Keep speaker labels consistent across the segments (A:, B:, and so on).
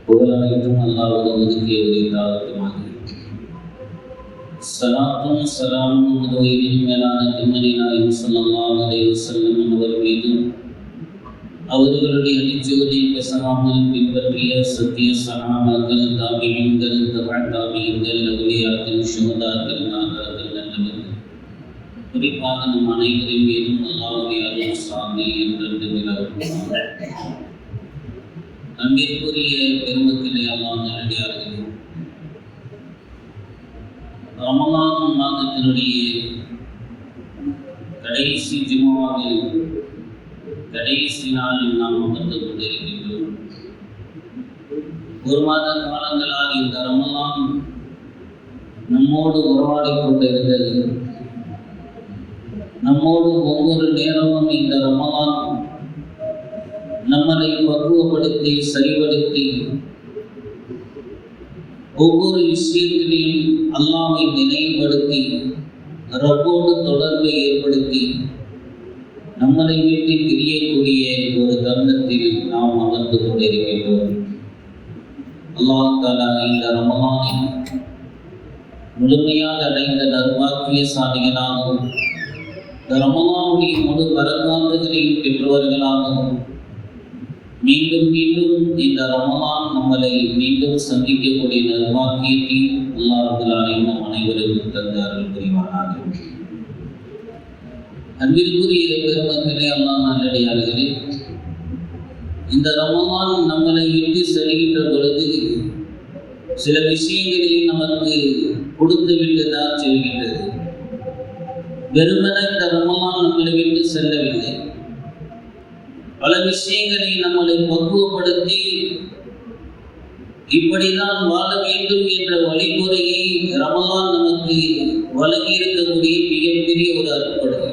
A: புகழனைத்தும் அல்லாஹ்வுக்கு ஒதுக்கிய உரித்தாகட்டுமாக. ஸலாத்தும் ஸலாமும் உயிரின் மேலான கண்மணி நாயகம் ஸல்லல்லாஹு அலைஹி வஸல்லம் அவர்கள் மீதும் அவர்களுடைய அடிச்சுவதை பேசாமல் பின்பற்றிய சத்திய சஹாபாக்கள், தாபிஈன்கள், தபஅ தாபிஈன்கள், அவுலியாக்கள், ஷுஹதாக்கள், நாதாக்கள், நல்லவர்கள், குறிப்பாக நம் அனைவரின் மீதும் அல்லாஹ்வுடைய அருள் சாந்தி என்றென்று நிலவட்டுமாக. அன்பிற்குரிய பெருமக்களே, அல்லாஹ் நல்லடியார்களே, ரமலான் மாதத்தினுடைய கடைசி ஜும்ஆவில் கடைசி நாளில் நாம் அமர்ந்து கொண்டிருக்கின்றோம். ஒரு மாத காலங்களாக இந்த ரமலான் நம்மோடு உறவாடிக் கொண்டிருந்தது. நம்மோடு ஒவ்வொரு நேரமும் இந்த ரமலான் நம்மளை பக்குவப்படுத்தி சரிபடுத்தி ஒவ்வொரு விஷயத்திலையும் அல்லாஹ்வை நினைவுபடுத்தி ரப்போடு தொடர்பை ஏற்படுத்தி நம்மளை விட்டு பிரியக்கூடிய ஒரு தருணத்தில் நாம் அமர்ந்து கொண்டிருக்கின்றோம். அல்லாஹ் தஆலா இந்த ரமலானை முழுமையாக அடைந்த நற்பாக்கியசாலிகளாகவும் இந்த ரமலானுடைய முழு பரக்காத்துகளையும் பெற்றவர்களாகவும் மீண்டும் மீண்டும் இந்த ரமலான் நம்மளை மீண்டும் சந்திக்கக்கூடிய நற்பாக்கியத்தை அல்லாஹ் ரப்பல் ஆலமீன் நம் அனைவருக்கும் தந்து அருள் புரிவானாக. அன்பிற்குரிய பெருமக்களே, அல்லாஹ் நல்லடியார்களே, இந்த ரமலான் நம்மளை விட்டு செல்கின்ற பொழுது சில விஷயங்களையும் நமக்கு கொடுத்து விட்டுதான் செல்கின்றது. வெறுமன இந்த ரமலான் நம்மளை விட்டு செல்லவில்லை. பல விஷயங்களை நம்மளை பக்குவப்படுத்தி இப்படிதான் வாழ வேண்டும் என்ற வழிமுறையை ரமலான் நமக்கு வழங்கி இருக்கக்கூடிய மிகப்பெரிய ஒரு அற்புதம்.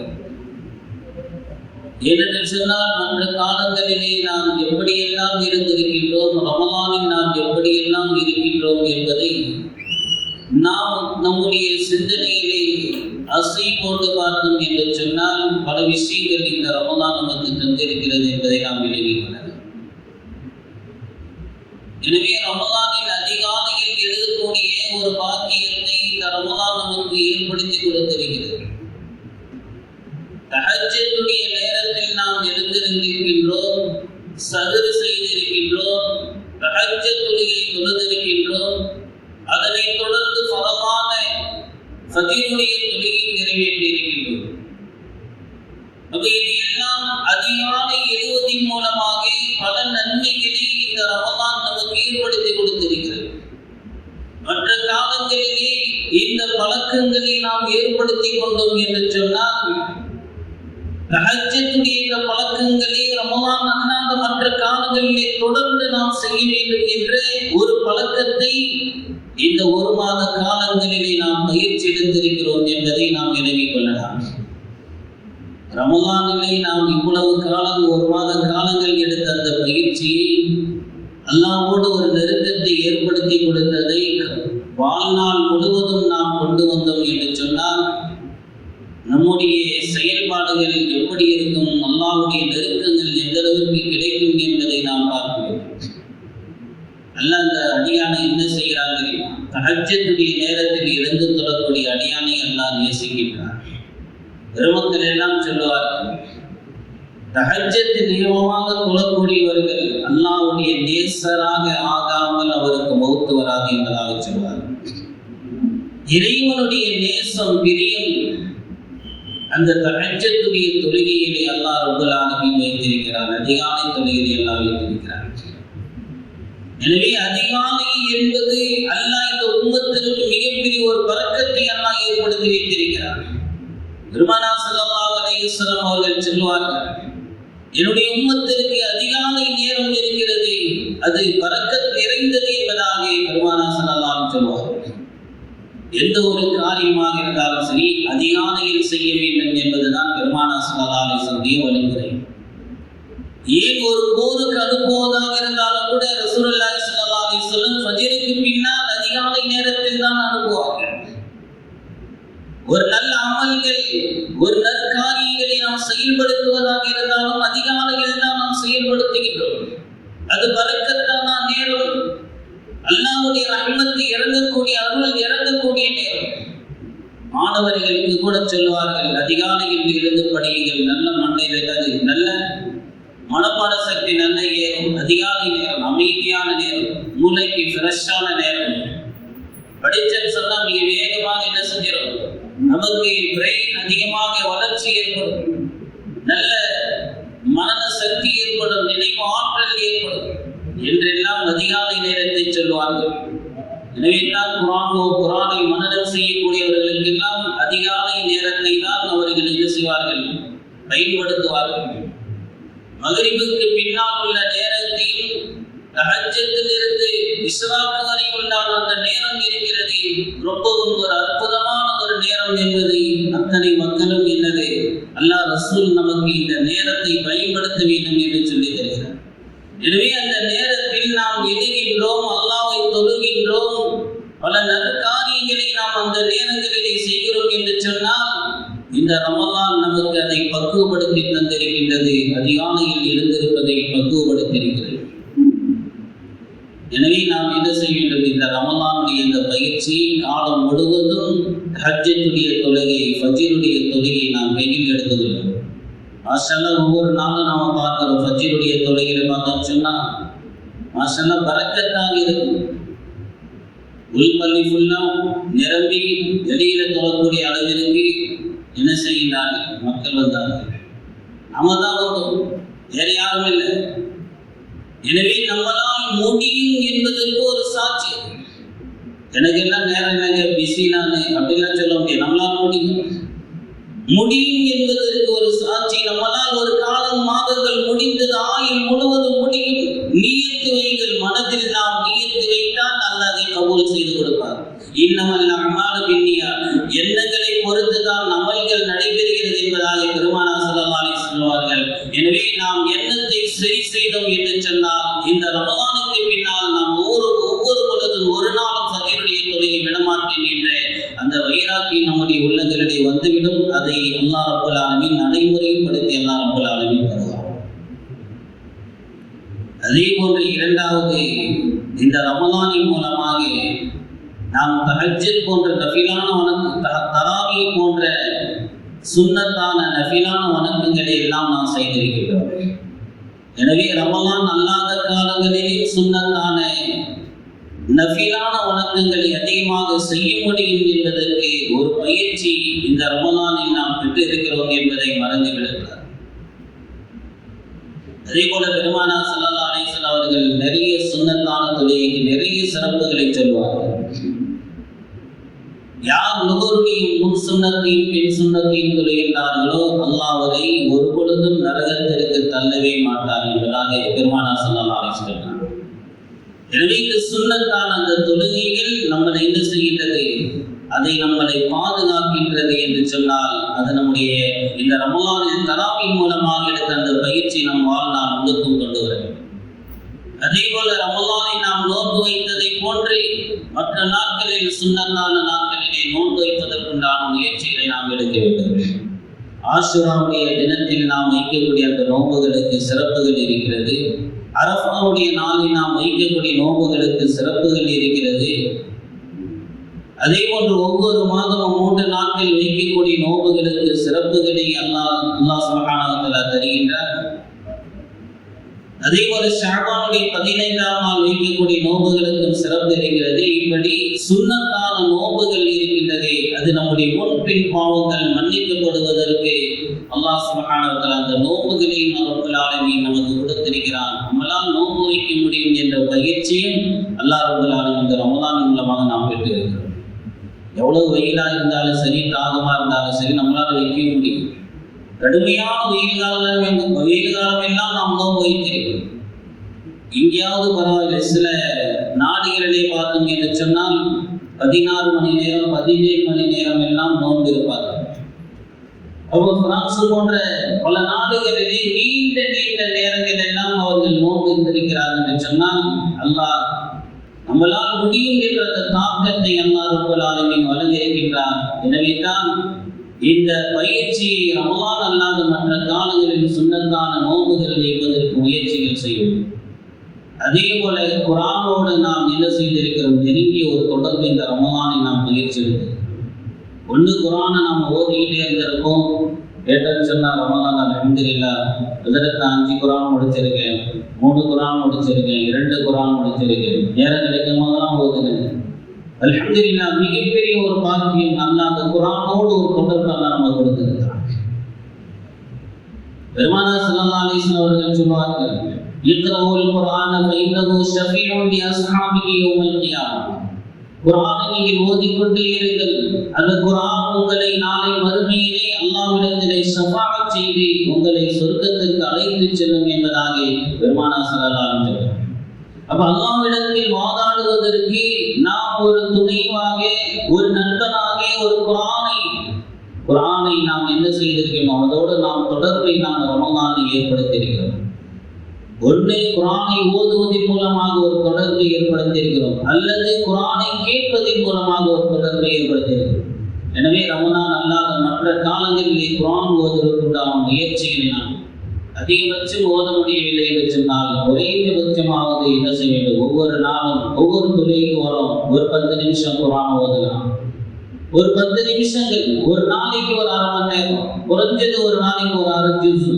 A: ஏனென்று சொன்னால், மற்ற காலங்களிலே நாம் எப்படியெல்லாம் இருந்திருக்கின்றோம், ரமலானில் நாம் எப்படியெல்லாம் இருக்கின்றோம் என்பதை நாம் நம்முடைய சிந்தனையிலே அசை போட்டு பார்த்தோம் என்று சொன்னால் பல விஷயங்கள் இந்த ரமலான் நமக்கு தந்திருக்கிறது என்பதை நாம் விளங்கிக் கொள்ளலாம். எனவே ரமலானில் அதிகாலையில் எழுதக்கூடிய ஒரு பாக்கியத்தை இந்த ரமலான் நமக்கு ஏற்படுத்தி கொடுத்திருக்கிறது. தஹஜ்ஜுடைய நேரத்தில் நாம் எழுந்திருக்கின்றோம், சஹர் செய்திருக்கின்றோம், தஹஜ்ஜுத் தொழுகை தொழுதிருக்கின்றோம், அதனைத் தொடர்ந்து ஃபரலான ஃபஜ்ருடைய தொழுகை நிறைவேற்றியிருக்கின்றோம். இது எல்லாம் அதிகாலை எழுவதின் மூலமாக பல நன்மைகளை இந்த ரமலான் நமக்கு ஏற்படுத்தி கொடுத்திருக்கிறது. மற்ற காலங்களிலே இந்த பழக்கங்களை நாம் ஏற்படுத்தி கொண்டோம் என்று சொன்னால், தஹஜ்ஜுடைய இந்த பழக்கங்களை ரமலான் அல்லாத மற்ற காலங்களிலே தொடர்ந்து நாம் செய்ய வேண்டும் என்ற ஒரு பழக்கத்தை இந்த ஒரு மாத காலங்களிலே நாம் பயிற்சி எடுத்திருக்கிறோம் என்பதை நாம் நினைவில் கொள்ளலாம். ரமலானிலே நாம் இவ்வளவு காலம் ஒரு மாத காலங்கள் எடுத்த அந்த பயிற்சியை, அல்லாஹ்வோடு ஒரு நெருக்கத்தை ஏற்படுத்தி கொடுத்ததை வாழ்நாள் முழுவதும் நாம் கொண்டு வந்தோம் என்று சொன்னால், நம்முடைய செயல்பாடுகள் எப்படி இருக்கும், அல்லாஹ்வுடைய நெருக்கங்கள் எந்த அளவுக்கு கிடைக்கும் என்பதை நாம் பார்க்க வேண்டும். அல்லாஹ் அந்த அடியானை என்ன செய்கிறான் தெரியுமா? தஹஜ்ஜுடைய நேரத்தில் எழுந்து தொழக்கூடிய அடியானை அல்லாஹ் நேசிக்கின்றார். பெருமக்கள் எல்லாம் சொல்லுவார்கள், தஹஜ்ஜத் நியமமாக தொழக்கூடியவர்கள் அல்லாஹ்வுடைய நேசராக ஆகாமல் அவருக்கு மௌத்து வராது என்பதாக சொல்வார்கள். இறைவனுடைய நேசம் பிரியம் அந்த தஹஜ்ஜுடைய தொழுகையிலே அல்லாஹ் ரப்பல் ஆலமீன் வைத்திருக்கிறார். அதிகாலை தொழுகையிலே அல்லாஹ் வைத்திருக்கிறார். எனவே அதிகாலை என்பது அல்லாஹ் இந்த உம்மத்திற்கு மிகப்பெரிய ஒரு பரக்கத்தை அல்லாஹ் ஏற்படுத்தி வைத்திருக்கிறார். பெருமானார் ஸல்லல்லாஹு அலைஹி வஸல்லம் அவர்கள் சொல்வார்கள், என்னுடைய உம்மத்திற்கு அதிகாலை நேரம் இருக்கிறது, அது பரக்கத் நிறைந்தது என்பதாக பெருமானார் ஸல்லல்லாஹு அலைஹி வஸல்லம் சொல்வார்கள். எந்த ஒரு காரியமாக இருந்தாலும் சரி அதிகாலையில் செய்ய வேண்டும் என்பதுதான் பெருமானார் ஸல்லல்லாஹு அலைஹி வஸல்லம் வழிமுறை. ஏன் ஒரு போருக்கு அனுப்புவதாக இருந்தாலும் கூட ரசூலுல்லாஹி ஸல்லல்லாஹு அலைஹி வஸல்லம் ஃபஜ்ருக்கு பின்னால் அதிகாலை நேரத்தில் தான் அனுப்புவார்கள். ஒரு நல்ல அமல்கள், ஒரு நற்காரியங்களை நாம் செயல்படுத்துவதாக இருந்தாலும் அதிகாலையில் தான் நாம் செயல்படுத்துகின்றோம். அது பரக்கத்தான நேரம். அல்லாஹ்வுடைய ரஹ்மத்து இறங்கக்கூடிய அருள் இறங்கக்கூடிய நேரம். மாணவர்களுக்கு கூட சொல்லுவார்கள், அதிகாலையில் எழுந்து படியுங்கள், நல்ல மண்டையில் நல்ல மனப்பாட சக்தி நல்ல ஏறும். அதிகாலை நேரம் அமைதியான நேரம், மூளைக்கு ஃப்ரெஷ்ஷான நேரம். படிச்சல் சொன்னா மிக வேகமாக என்ன செஞ்சிடும், நமக்கு பிரெயின் அதிகமாக வளர்ச்சி ஏற்படும், நல்ல மனத சக்தி ஏற்படும், நினைவு ஆற்றல் ஏற்படும் என்றெல்லாம் அதிகாலை நேரத்தை சொல்வார்கள். எனவே தான் குரானை மனனம் செய்யக்கூடியவர்களுக்கெல்லாம் அதிகாலை நேரத்தை தான் அவர்கள் என்ன செய்வார்கள், பயன்படுத்துவார்கள். மகரிபுக்கு பின்னால் உள்ள நேரத்தையும் தஹஜ்ஜத்திலிருந்து இஸ்ராஃப் வரை உண்டான அந்த நேரம் இருக்கிறது, ரொம்பவும் ஒரு அற்புதமான ஒரு நேரம் என்பதை அத்தனை மக்களும் என்னது அல்லாஹ் ரசூல் நமக்கு இந்த நேரத்தை பயன்படுத்த வேண்டும் என்று சொல்லி தருகிறார். எனவே அந்த நேரத்தில் நாம் எழுகின்றோம், அல்லாஹ்வை தொழுகின்றோம், பல நற்காரியங்களை நாம் அந்த நேரங்களிலே செய்கிறோம் என்று சொன்னால் இந்த ரமலான் நமக்கு அதை பக்குவப்படுத்தி தந்திருக்கின்றது, அதிகாலையில் எழுந்திருப்பதை பக்குவப்படுத்தியிருக்கிறது. எனவே நாம் என்ன செய்ய வேண்டும், இந்த ரமலானுடைய இந்த பயிற்சி காலம் முழுவதும் ஹஜ்ஜுடைய தொழுகை, ஃபஜ்ருடைய தொழுகை நாம் கையில் எடுத்துக்கொள்ளும். மாஷாஅல்லாஹ் ஒவ்வொரு நாளும் நாம் பார்க்கிறோம், ஃபஜ்ருடைய தொழுகையை பார்த்தோம் சொன்னா மாஷாஅல்லாஹ் பரக்கத்தாக இருக்கும். உள்பள்ளி ஃபுல்லா நிரம்பி வெளியில தொழக்கூடிய அளவிற்கு என்ன செய்கிறார்கள், மக்கள் வந்தார்கள். நாம தான் வந்தோம், வேறு யாரும் இல்லை. எனவே நம்மளால் முடியும் என்பதற்கு ஒரு சாட்சி. எனக்கு எல்லாம் நேரம் இல்லைங்க, பிஸி நான் அப்படிலாம் சொல்ல முடியும். நம்மளால் முடியும் என்பதற்கு ஒரு சாட்சி. நம்மளால் ஒரு காலம் மாதங்கள் முடிந்தது, ஆயுள் முழுவதும் முடியும். நியத்து வைங்கள், மனதில் நாம் நியத்து வைத்தால் அல்லாஹ் அதை கபூல் செய்து கொடுப்பார். இன்னமல் அமாலு பின்னியாத், எண்ணங்களை பொறுத்துதான் அமல்கள் நடைபெறுகிறது என்பதாக பெருமானார் ஸல்லல்லாஹு அலைஹி வஸல்லம் சொல்வார்கள். எனவே நாம் எண்ணத்தை சரி செய்தோம் என்று சொன்னால் இந்த ரமலானுக்கு பின்னால் நாம் ஒவ்வொரு பொழுதும் ஒரு நாளும் ஃபஜ்ருடைய தொழுகை விடமாட்டேன் என்ற அந்த வைராக்கியம் நம்முடைய உள்ளங்களிலே வந்துவிடும். அதை அல்லாஹ் ரப்பல் ஆலமீன் நடைமுறைப்படுத்தி அல்லாஹ் ரப்பல் ஆலமீன் தருவார். அதே போன்று இரண்டாவது, இந்த ரமலானின் மூலமாக நாம் தஹஜ்ஜுத் போன்ற நஃபிலான வணக்கம், தராவி போன்ற சுன்னத்தான நஃபிலான வணக்கங்களை எல்லாம் நாம் செய்திருக்கிறோம். எனவே ரமலான் அல்லாத காலங்களிலே சுன்னத்தான நஃபிலான வணக்கங்களை அதிகமாக செய்ய முடியும் என்பதற்கு ஒரு பயிற்சி இந்த ரமலானில் நாம் பெற்றிருக்கிறோம் என்பதை மறந்துவிடக்கூடாது. அதே போல பெருமானார் ஸல்லல்லாஹு அலைஹி வஸல்லம் அவர்கள் நிறைய சுன்னத்தான தொழுகைக்கு நிறைய சிறப்புகளை சொல்வார்கள். யார் நுகருடைய முன் சுன்னத்தையும் பின் சுன்னத்தையும் தொழுகின்றார்களோ அல்லாஹ் அவரை ஒரு பொழுதும் நரகத்திற்கு தள்ளவே மாட்டார் என்பதாக பெருமானார் ஸல்லல்லாஹு அலைஹி வஸல்லம். எனவே இந்த சுன்னத்தான அந்த தொழுகைகள் நம்மளை என்ன செய்கின்றது, அதை நம்மளை பாதுகாக்கின்றது என்று சொன்னால் அது நம்முடைய இந்த ரமலானின் தராவின் மூலமாக எடுத்த அந்த பயிற்சி நம் வாழ்நாள் முழுக்கும் கொண்டு வர வேண்டும். அதே போல ரமலானை நாம் நோன்பு வைத்ததை போன்று மற்ற நாட்களில் சுன்னத்தான நாட்களிலே நோன்பு வைப்பதற்குண்டான முயற்சிகளை நாம் எடுக்க வேண்டும். ஆஷுராவுடைய தினத்தில் நாம் வைக்கக்கூடிய அந்த நோன்புகளுக்கு சிறப்புகள் இருக்கிறது. அரஃபாவுடைய நாளில் நாம் வைக்கக்கூடிய நோன்புகளுக்கு சிறப்புகள் இருக்கிறது. அதே போன்று ஒவ்வொரு மாதமும் 3 நாட்கள் வைக்கக்கூடிய நோன்புகளுக்கு சிறப்புகளை அல்லாஹ் சுப்ஹானஹு வ தஆலா தருகின்றார். அதே போல ஷஅபானுடைய 15ஆம் நாள் வைக்கக்கூடிய நோன்புகளுக்கும் சிறப்பு இருக்கிறது. இப்படி சுன்னத்தான நோன்புகள் இருக்கின்றது. அது நம்முடைய முன்பின் பாவங்கள் மன்னிக்கப்படுவதற்கு அல்லாஹ் சுப்ஹானஹு வ தஆலா அந்த நோன்புகளையும் ரப்பல் ஆலமீன் நமக்கு கொடுத்திருக்கிறான். நம்மளால் நோன்பு வைக்க முடியும் என்ற பயிற்சியும் அல்லாஹ் ரப்பல் ஆலமீன் இந்த ரமலான் மூலமாக நாம் பெற்றிருக்கிறோம். எவ்வளவு வெயிலா இருந்தாலும் சரி, தாகமா இருந்தாலும் சரி, நம்மளால வைக்க முடியும். கடுமையான வெயில் காலம் எல்லாம் நாம் நோன்பு வைத்திருக்கிறோம். எங்கேயாவது பரவாயில்லை, சில நாடுகளிலே பார்த்தோம் என்று சொன்னால் 16 மணி நேரம் 17 மணி நேரம் எல்லாம் நோன்பு இருப்பார்கள். அப்போ பிரான்ஸ் போன்ற பல நாடுகளிலே நீண்ட நேரங்கள் எல்லாம் அவர்கள் நோன்பு இருந்திருக்கிறார்கள் என்று சொன்னால் அல்லாஹ் நம்மளால் முடியும் என்ற அந்த தாக்கத்தை அல்லாஹ் ரப்பல் ஆலமீன் வழங்கியிருக்கின்றார். எனவே தான் இந்த பயிற்சியை ரமலான் அல்லாத மற்ற காலங்களில் சுன்னத்தான நோன்புகள் வைப்பதற்கு முயற்சிகள் செய்யும். அதே போல குர்ஆனோடு நாம் என்ன செய்திருக்கிறோம், நெருங்கிய ஒரு தொடர்பு இந்த ரமலானை நாம் முயற்சி எடுக்கிறோம். ஒன்று குர்ஆனை நாம் ஓதிக்கிட்டே இருந்திருக்கோம். கேட்டன்னு சொன்னால் ரமலான் அல்ஹம்துலில்லாஹ் இதற்கு 5 குர்ஆன் முடிச்சிருக்கேன், 3 குர்ஆன் முடிச்சிருக்கேன், 2 குர்ஆன் முடிச்சிருக்கேன், நேரம் கிடைக்கும் போதெல்லாம் ஓதுனேன். அல்ஹம்துலில்லாஹ் மிகப்பெரிய ஒரு பாக்கியம். அல்லாஹ் அந்த குர்ஆனோடு ஒரு தொடர்பு அல்லாஹ் நமக்கு கொடுத்திருக்கிறார். பெருமானார் ஸல்லல்லாஹு அலைஹி வஸல்லம் அவர்கள் சொல்வார்கள், இக்ரவுல் குர்ஆன ஃபஇன்னஹு ஷஃபீஉன் லி அஸ்ஹாபிஹி யௌமல் கியாமah. குர்ஆனை நீங்கள் ஓதிக்கொண்டே இருங்கள், அந்த குர்ஆன் உங்களை நாளை மறுமையிலே அல்லாஹ்விடத்திலே ஷஃபாஅத் செய்து உங்களை சொர்க்கத்திற்கு அழைத்து செல்லும் என்பதாக பெருமானார் ஸல்லல்லாஹு அலைஹி வஸல்லம். அப்ப அல்லாஹ்விடத்தில் வாதாடுவதற்கு நாம் ஒரு துணைவாக, ஒரு நண்பனாக ஒரு குர்ஆனை நாம் என்ன செய்திருக்கிறோம், அதோடு நாம் தொடர்பை நாம் ரமலானில் ஏற்படுத்தியிருக்கிறோம். ஒன்று குர்ஆனை ஓதுவதன் மூலமாக ஒரு தொடர்பை ஏற்படுத்தியிருக்கிறோம், அல்லது குர்ஆனை கேட்பதன் மூலமாக ஒரு தொடர்பை ஏற்படுத்தியிருக்கிறோம். எனவே ரமலான் அல்லாத மற்ற காலங்களிலே குர்ஆன் ஓதுவதற்குண்டான முயற்சிகளை நாம் அதிகபட்சம் ஓத முடியவில்லை என்று சொன்னால் குறைந்தபட்சமாவது என்ன செய்ய வேண்டும், ஒவ்வொரு நாளும் ஒவ்வொரு தொழுகைக்கு வரும் ஒரு 10 நிமிஷம் குர்ஆன் ஓதலாம். ஒரு 10 நிமிஷங்கள், ஒரு நாளைக்கு ஒரு அரை மணி நேரம், குறைஞ்சது ஒரு நாளைக்கு ஒரு 1/2 ஜூஸ்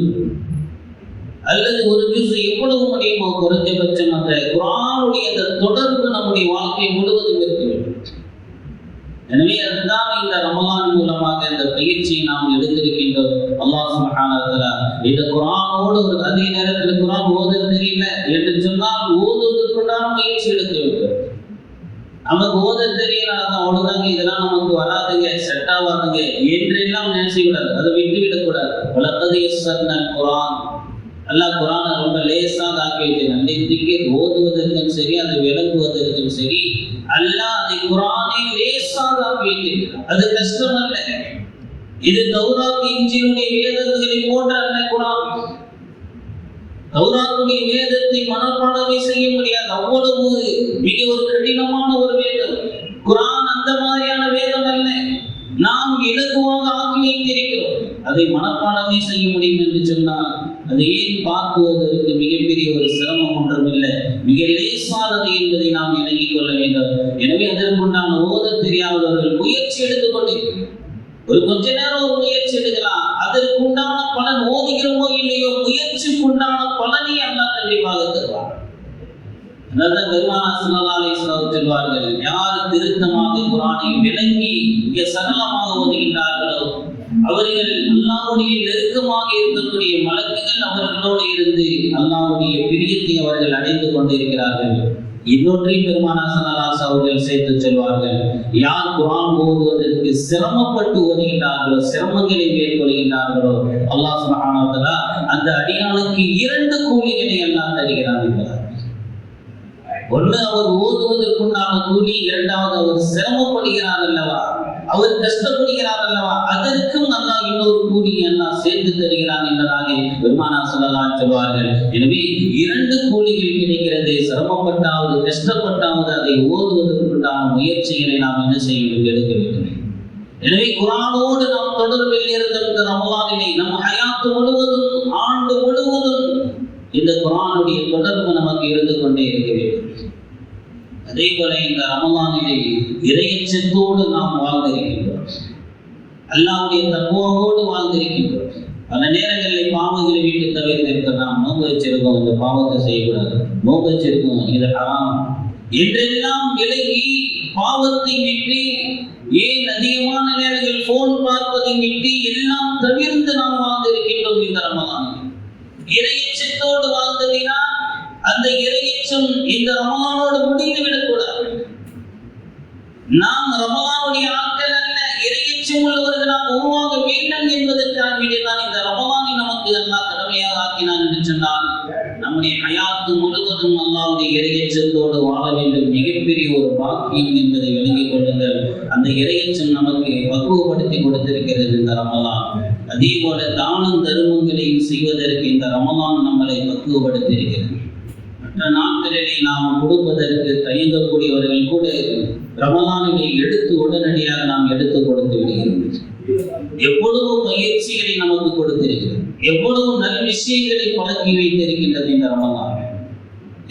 A: அல்லது ஒரு ஜூஸ், எவ்வளவு முடியுமோ குறைஞ்சபட்சம் அந்த குர்ஆனுடைய அந்த தொடர்பு நம்முடைய வாழ்க்கை முழுவதும் இருக்க வேண்டும். எனவே அதுதான் இந்த ரமலான் மூலமாக இந்த பயிற்சியை நாம் எடுத்திருக்கின்றோம். அல்லாஹ் சுப்ஹானஹு வ தஆலா இந்த குர்ஆனோடு ஒரு அதிக நேரத்தில் குர்ஆன் ஓத தெரியல என்று சொன்னால் ஓதுவதற்குண்டான முயற்சி எடுக்க வேண்டும். நமக்கு ஓத தெரியலாத அவ்வளவுதாங்க, இதெல்லாம் நமக்கு வராதுங்க, செட் ஆகாதுங்க என்றெல்லாம் நினைச்சுக்கூடாது, அதை விட்டு விடக்கூடாது. வலக்கத் யஸ்ஸர்னல் குர்ஆன், அல்லாஹ் குர்ஆனை ரொம்ப லேசாக ஆக்கி வச்சிருக்கான். இன்னைக்கு ஓதுவதற்கும் சரி, அதை விளங்குவதற்கும் சரி, அல்லாஹ் அதை குர்ஆனை லேசாக ஆக்கி வைத்திருக்கிறான். அது கஷ்டம் அல்ல. இது தௌராத் இன்ஜீலுடைய வேதங்களை போன்ற அல்ல. குர்ஆன் தௌராத்துடைய வேதத்தை மனப்பாடமே செய்ய முடியாது, அவ்வளவு மிக ஒரு கடினமான ஒரு வேதம். குர்ஆன் அந்த மாதிரியான வேதம் அல்ல, நாம் இலகுவாக ஆக்கி வைத்திருக்கிறோம். அதை மனப்பாடமே செய்ய முடியும் என்று சொன்னால் அதை ஏன் பார்க்குவதற்கு மிகப்பெரிய ஒரு சிரமம் ஒன்றும் இல்லை, மிக லேசானது என்பதை நாம் இணங்கிக் கொள்ள வேண்டும். எனவே அதற்குண்டான ஓத தெரியாதவர்கள் முயற்சி எடுத்துக்கொண்டு ஒரு கொஞ்ச நேரம் ஒரு முயற்சி எடுக்கலாம். அதற்குண்டான பலன் ஓதுகிறோமோ இல்லையோ முயற்சிக்குண்டான பலனை அல்லாஹ் கண்டிப்பாக தருவார். அதான் பெருமானார் ஸல்லல்லாஹு அலைஹி வஸல்லம் சொல்வார்கள், யார் திருத்தமாக குர்ஆனை விளங்கி மிக சரளமாக ஓதுகின்றார்களோ அவர்கள் அல்லாஹ்வுடைய நெருக்கமாக இருக்கக்கூடிய மலக்குகள் அவர்களோடு இருந்து அல்லாஹ்வுடைய பிரியத்தை அவர்கள் அடைந்து கொண்டிருக்கிறார்கள். இன்னொன்றையும் பெருமானார் ஸல்லல்லாஹு அலைஹி வஸல்லம் அவர்கள் சேர்த்து சொல்வார்கள், யார் குர்ஆன் ஓதுவதற்கு சிரமப்பட்டு ஓதுகின்றார்களோ, சிரமங்களை மேற்கொள்கின்றார்களோ, அல்லாஹ் சுப்ஹானஹு வ தஆலா அந்த அடியானுக்கு 2 கூலிகளை அல்லாஹ் தருகிறான் என்பதால். ஒன்று அவர் ஓதுவதற்குண்டான கூலி, இரண்டாவது அவர் சிரமப்படுகிறார் அல்லவா, அவர் கஷ்டப்படுகிறார் அல்லவா, அதற்கும் அல்லாஹ் இன்னொரு கூலியை அல்லாஹ் சேர்த்து தருகிறான் என்பதாக பெருமானார் ஸல்லல்லாஹு அலைஹி வஸல்லம் சொல்வார்கள். எனவே 2 கூலிகள் கிடைக்கிறது. சிரமப்பட்டாவது கஷ்டப்பட்டாவது அதை ஓதுவதற்குண்டான முயற்சிகளை நாம் என்ன செய்ய வேண்டும், எடுக்க வேண்டும். எனவே குர்ஆனோடு நாம் தொடர்பில் இருந்த ரமலானிலே நம் ஹயாத் முழுவதும், ஆண்டு முழுவதும் இந்த குர்ஆனுடைய தொடர்பு நமக்கு இருந்து கொண்டே இருக்க வேண்டும். அதே போல இந்த ரமலானிலே இறையச்சத்தோடு நாம் வாழ்ந்திருக்கின்றோம், அல்லாஹ்வுடைய தக்வாவோடு வாழ்ந்திருக்கின்றோம். பல நேரங்களில் பாவங்களை வீட்டு தவிர்த்து இருக்கலாம். நோன்பு வச்சிருக்கோம், இந்த பாவத்தை செய்யக்கூடாது, நோன்பு வச்சிருக்கோம், இது ஹராம் என்றெல்லாம் விலகி பாவத்தை விட்டு, ஏன் அதிகமான நேரங்கள் போன் பார்ப்பதை விட்டு எல்லாம் தவிர்த்து நாம் வாழ்ந்திருக்கின்றோம். இந்த ரமலானில் இறையச்சத்தோடு வாழ்ந்ததினால் அந்த இறையச்சம் இந்த ரமலானோடு முடிந்து விடக்கூடாது. நாம் ரமலானுடைய ஆட்கள் அல்ல, இறையச்சம் உள்ளவர்கள் நாம் உருவாக வேண்டும் என்பதற்காக வேண்டியதான் இந்த ரமலானை நமக்கு அல்லாஹ் கடமையாக ஆக்கினான் என்று சொன்னால், நம்முடைய ஹயாத்து முழுவதும் அல்லாஹ்வுடைய இறையச்சத்தோடு வாழ வேண்டும். மிகப்பெரிய ஒரு பாக்கியம் என்பதை விளங்கிக் கொள்ளுங்கள். அந்த இறையச்சம் நமக்கு பக்குவப்படுத்தி கொடுத்திருக்கிறது இந்த ரமலான். அதே போல தானம் தருமங்களையும் செய்வதற்கு இந்த ரமலான் நம்மளை பக்குவப்படுத்தி இருக்கிறது. மற்ற நாட்களிலே நாம் கொடுப்பதற்கு தயங்கக்கூடியவர்கள் கூட ரமலானிலே எடுத்து உடனடியாக நாம் எடுத்து கொடுத்து விடுகிறோம். எவ்வளவு பயிற்சிகளை நமக்கு கொடுத்திருக்கிறது, எவ்வளவு நல் விஷயங்களை பழக்கி வைத்திருக்கின்றது இந்த ரமலான்.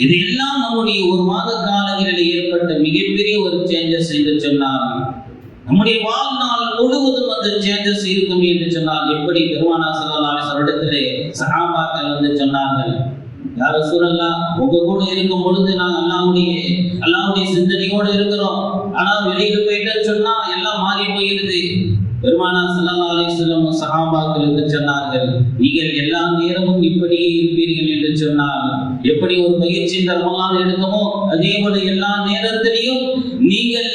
A: இதையெல்லாம் வரக்கூடிய ஒரு மாத காலங்களில் ஏற்பட்ட மிகப்பெரிய ஒரு சேஞ்சஸ் என்று சொன்னால் நம்முடைய வாழ்நாள் முழுவதும் அந்த சேஞ்சஸ் இருக்கும் என்று சொன்னால் எப்படி பெருமானார் ஸல்லல்லாஹு அலைஹி வஸல்லம் இடத்திலே சஹாபாக்கள் வந்து சொன்னார்கள், யா ரசூலல்லாஹ், உங்க கூட இருக்கும் பொழுது நாங்கள் அல்லாஹ்வுடைய சிந்தனையோடு இருக்கிறோம், ஆனா வெளியில போயிட்டு சொன்னா எல்லாம் மாறி போயிடுது. பெருமானார் ஸல்லல்லாஹு அலைஹி வஸல்லம் சஹாபாக்கள் என்று சொன்னார்கள், நீங்கள் எல்லா நேரமும் இப்படியே இருப்பீர்கள் என்று சொன்னால் எப்படி ஒரு பயிற்சி இந்த ரமலான் எடுத்தோமோ அதே போல எல்லா நேரத்திலையும் நீங்கள்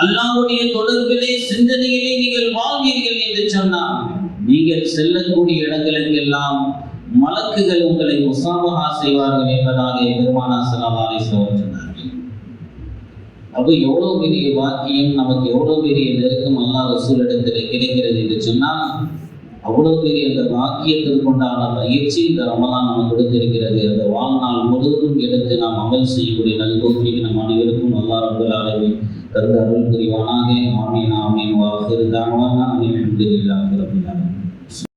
A: அல்லாஹ்வுடைய தொடர்பிலே சிந்தனையிலே நீங்கள் வாழ்வீர்கள் என்று சொன்னால் நீங்கள் செல்லக்கூடிய இடங்களுக்கெல்லாம் மலக்குகள் உங்களை முசாபஹா செய்வார்கள் என்பதாக பெருமானார் ஸல்லல்லாஹு அலைஹி வஸல்லம் சொன்னார்கள். அப்போ எவ்வளவு பெரிய வாக்கியம், நமக்கு எவ்வளவு பெரிய நெருக்கம் அல்லாஹ் ரசூல் இடத்தில் கிடைக்கிறது என்று சொன்னால் அவ்வளவு பெரிய அந்த வாக்கியத்திற்குண்டான பயிற்சி இந்த ரமலான் நமக்கு கொடுத்திருக்கிறது. அந்த வாழ்நாள் முழுவதும் எடுத்து நாம் அமல் செய்யக்கூடிய நல்கோப்பிக்கு நம் அனைவருக்கும் அல்லாஹ் ரப்பல் ஆலமீன் தந்து அருள் புரிவானாக. ஆமீன் ஆமீன். வாஹிரு தஅவானா அல்ஹம்துலில்லாஹி ரப்பில் ஆலமீன்.